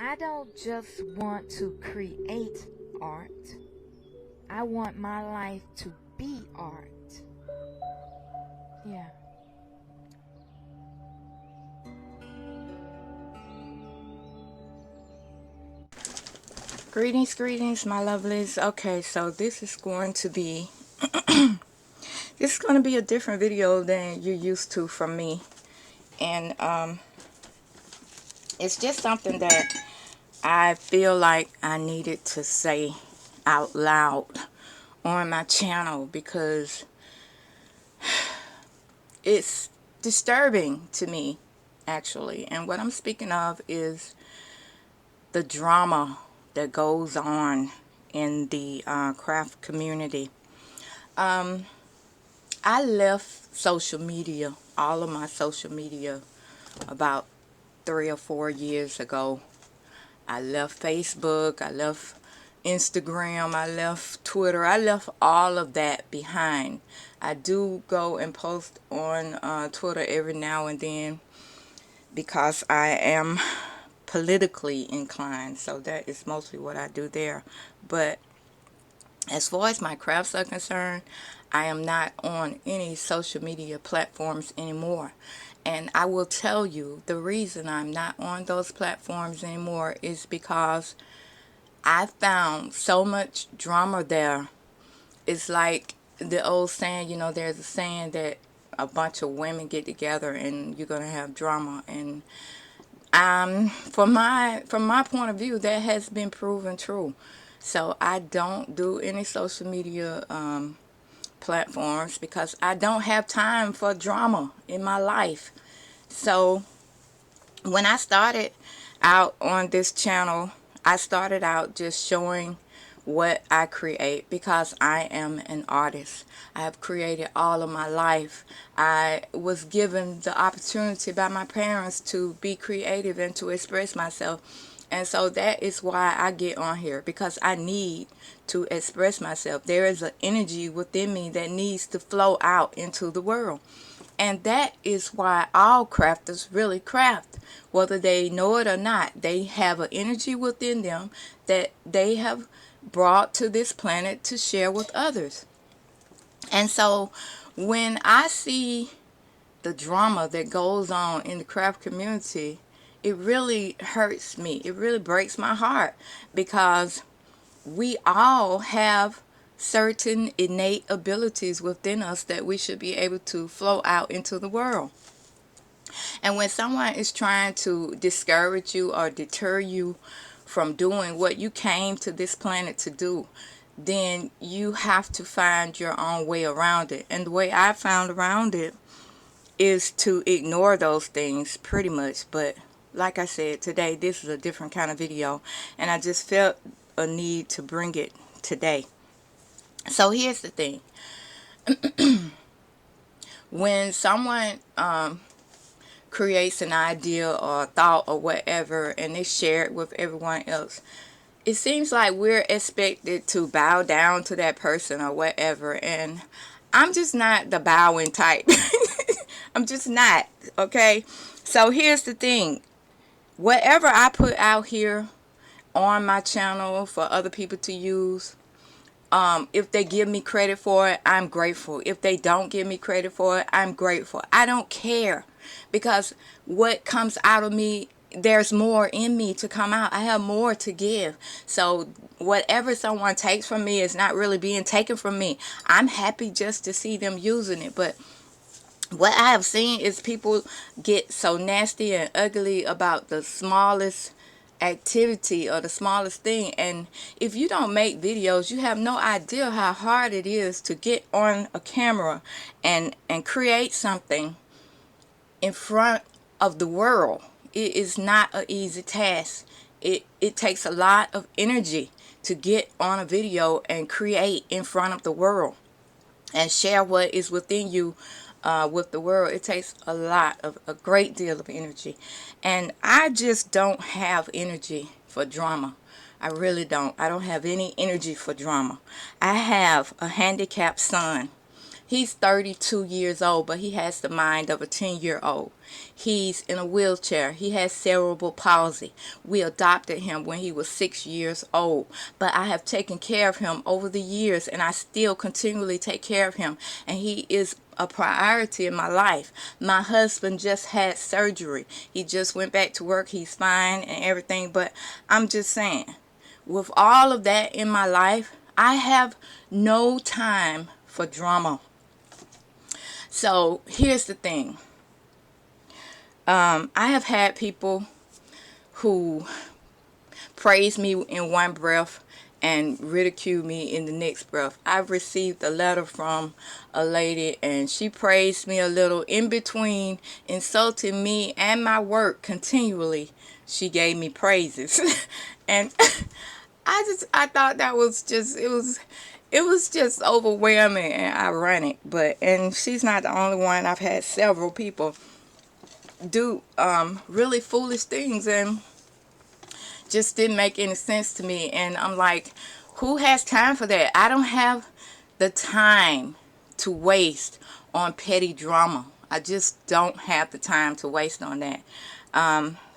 I don't just want to create art. I want my life to be art. Yeah. Greetings, my lovelies. Okay, so this is going to be a different video than you're used to from me, and it's just something that I feel like I needed to say out loud on my channel because it's disturbing to me, actually. And what I'm speaking of is the drama that goes on in the craft community. I left social media, all of my social media, about 3 or 4 years ago. I left Facebook, I left Instagram, I left Twitter, I left all of that behind. I do go and post on Twitter every now and then because I am politically inclined, so that is mostly what I do there. But as far as my crafts are concerned, I am not on any social media platforms anymore. And I will tell you the reason I'm not on those platforms anymore is because I found so much drama there. It's like the old saying, you know, there's a saying that a bunch of women get together and you're going to have drama. And from my point of view, that has been proven true. So I don't do any social media platforms because I don't have time for drama in my life. So when I started out on this channel, I started out just showing what I create because I am an artist. I have created all of my life. I was given the opportunity by my parents to be creative and to express myself. And so that is why I get on here, because I need to express myself. There is an energy within me that needs to flow out into the world. And that is why all crafters really craft. Whether they know it or not, they have an energy within them that they have brought to this planet to share with others. And so when I see the drama that goes on in the craft community, it really hurts me. It really breaks my heart because we all have certain innate abilities within us that we should be able to flow out into the world. And when someone is trying to discourage you or deter you from doing what you came to this planet to do, then you have to find your own way around it. And the way I found around it is to ignore those things pretty much. But like I said, today this is a different kind of video, and I just felt a need to bring it today. So here's the thing. When someone creates an idea or a thought or whatever and they share it with everyone else, it seems like we're expected to bow down to that person or whatever, and I'm just not the bowing type. I'm just not, okay? So here's the thing. Whatever I put out here on my channel for other people to use, if they give me credit for it, I'm grateful. If they don't give me credit for it, I'm grateful. I don't care, because what comes out of me, there's more in me to come out. I have more to give. So whatever someone takes from me is not really being taken from me. I'm happy just to see them using it. But what I have seen is people get so nasty and ugly about the smallest activity or the smallest thing. And if you don't make videos, you have no idea how hard it is to get on a camera and create something in front of the world. It is not an easy task. It takes a lot of energy to get on a video and create in front of the world and share what is within you with the world. It takes a great deal of energy. And I just don't have energy for drama. I really don't. I don't have any energy for drama. I have a handicapped son He's 32 years old, but he has the mind of a 10-year-old. He's in a wheelchair. He has cerebral palsy. We adopted him when he was 6 years old, but I have taken care of him over the years, and I still continually take care of him, and he is a priority in my life. My husband just had surgery. He just went back to work. He's fine and everything, but I'm just saying, with all of that in my life, I have no time for drama. So here's the thing. I have had people who praise me in one breath and ridicule me in the next breath. I've received a letter from a lady, and she praised me a little. In between insulting me and my work continually, she gave me praises. And I thought that was just, it was just overwhelming and ironic. And she's not the only one. I've had several people do really foolish things, and just didn't make any sense to me. And I'm like, who has time for that? I don't have the time to waste on petty drama. I just don't have the time to waste on that.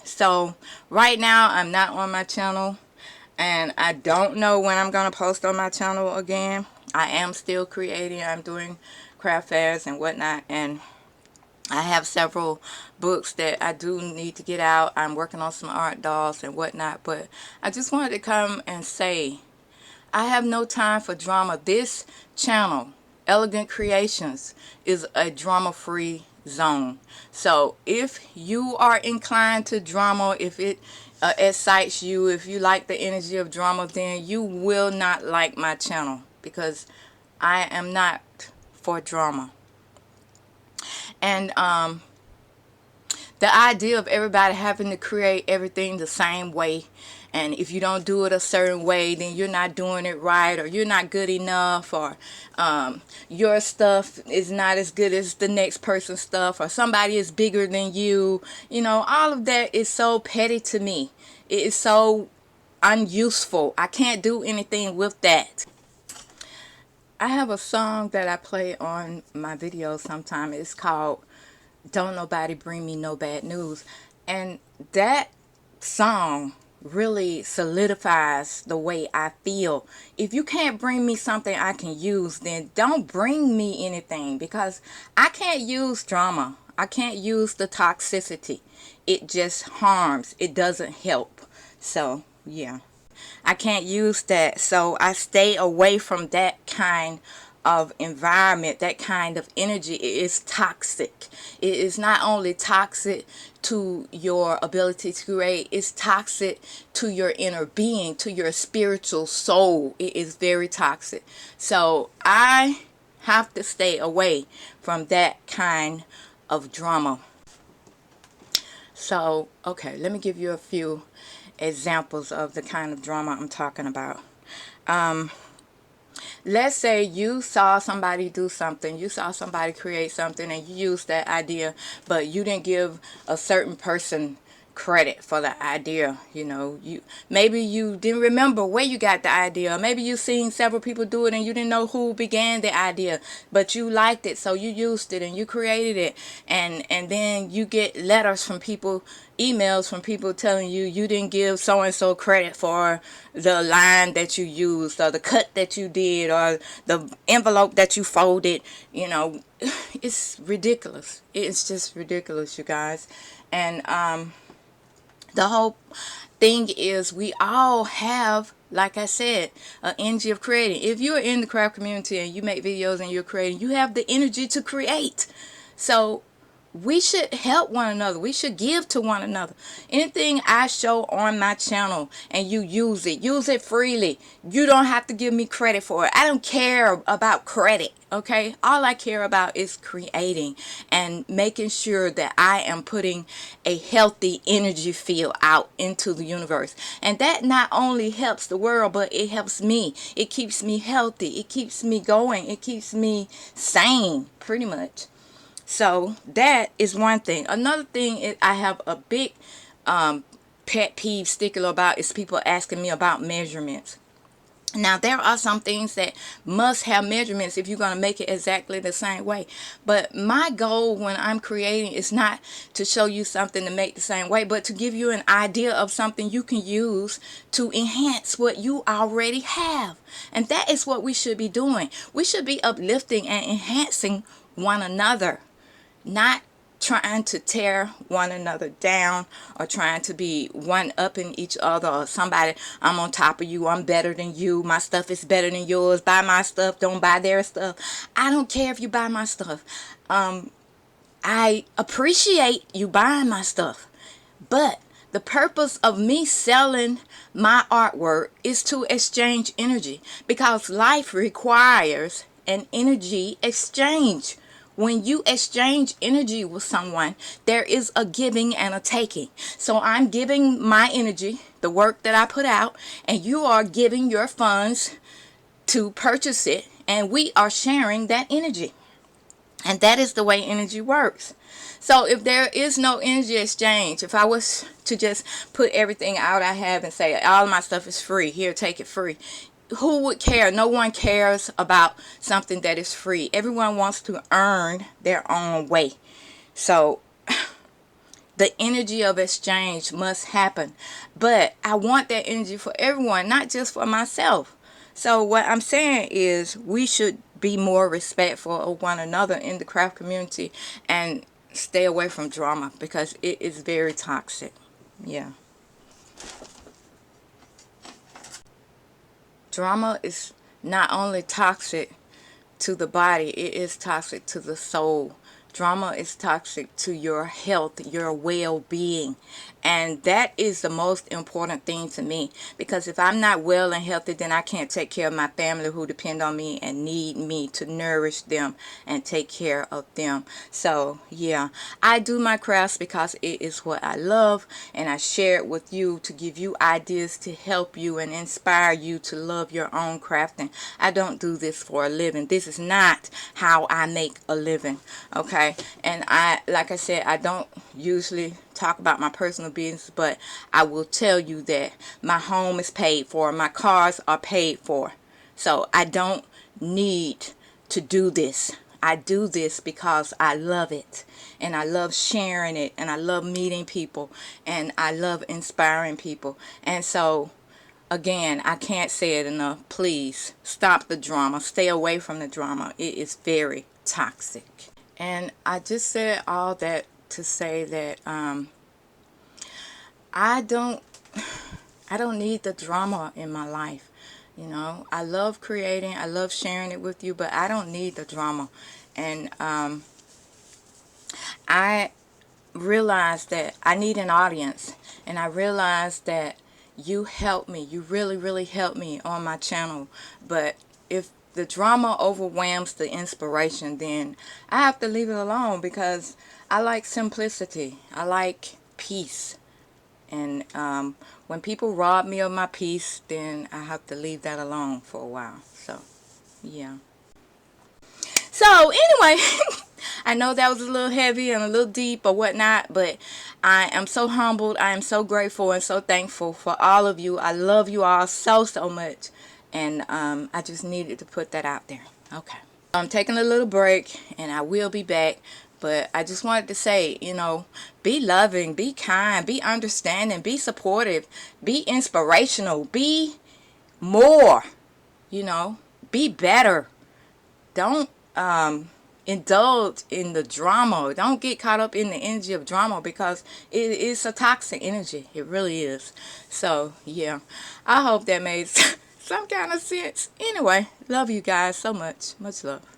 So right now I'm not on my channel, and I don't know when I'm going to post on my channel again. I am still creating. I'm doing craft fairs and whatnot, and I have several books that I do need to get out. I'm working on some art dolls and whatnot, but I just wanted to come and say, I have no time for drama. This channel, Elegant Creations, is a drama-free zone. So if you are inclined to drama, if it excites you, if you like the energy of drama, then you will not like my channel, because I am not for drama. And the idea of everybody having to create everything the same way, and if you don't do it a certain way, then you're not doing it right, or you're not good enough, or your stuff is not as good as the next person's stuff, or somebody is bigger than you. You know, all of that is so petty to me. It is so unuseful. I can't do anything with that. I have a song that I play on my videos sometimes. It's called Don't Nobody Bring Me No Bad News. And that song really solidifies the way I feel. If you can't bring me something I can use, then don't bring me anything, because I can't use drama. I can't use the toxicity. It just harms. It doesn't help. So, yeah. I can't use that, so I stay away from that kind of environment, that kind of energy. It is toxic. It is not only toxic to your ability to create, it's toxic to your inner being, to your spiritual soul. It is very toxic. So I have to stay away from that kind of drama. So, okay, let me give you a few examples of the kind of drama I'm talking about. Let's say you saw somebody do something, you saw somebody create something, and you used that idea, but you didn't give a certain person credit for the idea. You know, maybe you didn't remember where you got the idea. Maybe you seen several people do it and you didn't know who began the idea, but you liked it, so you used it and you created it. And then you get letters from people, emails from people telling you you didn't give so and so credit for the line that you used, or the cut that you did, or the envelope that you folded. You know, it's ridiculous. It's just ridiculous, you guys. And the whole thing is, we all have, like I said, an energy of creating. If you're in the craft community and you make videos and you're creating, you have the energy to create. So we should help one another. We should give to one another. Anything I show on my channel and you use it freely. You don't have to give me credit for it. I don't care about credit, okay? All I care about is creating and making sure that I am putting a healthy energy field out into the universe. And that not only helps the world, but it helps me. It keeps me healthy. It keeps me going. It keeps me sane, pretty much. So that is one thing. Another thing is, I have a big pet peeve stickler about, is people asking me about measurements. Now, there are some things that must have measurements if you're going to make it exactly the same way. But my goal when I'm creating is not to show you something to make the same way, but to give you an idea of something you can use to enhance what you already have. And that is what we should be doing. We should be uplifting and enhancing one another, not trying to tear one another down or trying to be one upping each other, or somebody, I'm on top of you, I'm better than you, my stuff is better than yours, buy my stuff, don't buy their stuff. I don't care if you buy my stuff. I appreciate you buying my stuff, but the purpose of me selling my artwork is to exchange energy, because life requires an energy exchange. When you exchange energy with someone, there is a giving and a taking. So I'm giving my energy, the work that I put out, and you are giving your funds to purchase it, and we are sharing that energy. And that is the way energy works. So if there is no energy exchange, if I was to just put everything out I have and say all of my stuff is free, here, take it free, who would care? No one cares about something that is free. Everyone wants to earn their own way. So the energy of exchange must happen. But I want that energy for everyone, not just for myself. So what I'm saying is we should be more respectful of one another in the craft community and stay away from drama, because it is very toxic. Yeah. Drama is not only toxic to the body, it is toxic to the soul. Drama is toxic to your health, your well-being. And that is the most important thing to me. Because if I'm not well and healthy, then I can't take care of my family who depend on me and need me to nourish them and take care of them. So, yeah, I do my crafts because it is what I love. And I share it with you to give you ideas to help you and inspire you to love your own crafting. I don't do this for a living. This is not how I make a living. Okay? And like I said, I don't usually talk about my personal business, but I will tell you that my home is paid for, my cars are paid for. So I don't need to do this. I do this because I love it, and I love sharing it, and I love meeting people, and I love inspiring people. And so again, I can't say it enough. Please stop the drama. Stay away from the drama. It is very toxic. And I just said all that to say that I don't need the drama in my life. You know, I love creating, I love sharing it with you, but I don't need the drama. And I realized that I need an audience, and I realized that you helped me. You really, really helped me on my channel. But if the drama overwhelms the inspiration, then I have to leave it alone, because I like simplicity. I like peace. And when people rob me of my peace, then I have to leave that alone for a while. So, yeah. So, anyway, I know that was a little heavy and a little deep or whatnot, but I am so humbled. I am so grateful and so thankful for all of you. I love you all so, so much. And I just needed to put that out there. Okay. I'm taking a little break, and I will be back. But I just wanted to say, you know, be loving, be kind, be understanding, be supportive, be inspirational, be more, you know, be better. Don't indulge in the drama. Don't get caught up in the energy of drama, because it is a toxic energy. It really is. So, yeah, I hope that made some kind of sense. Anyway, love you guys so much. Much love.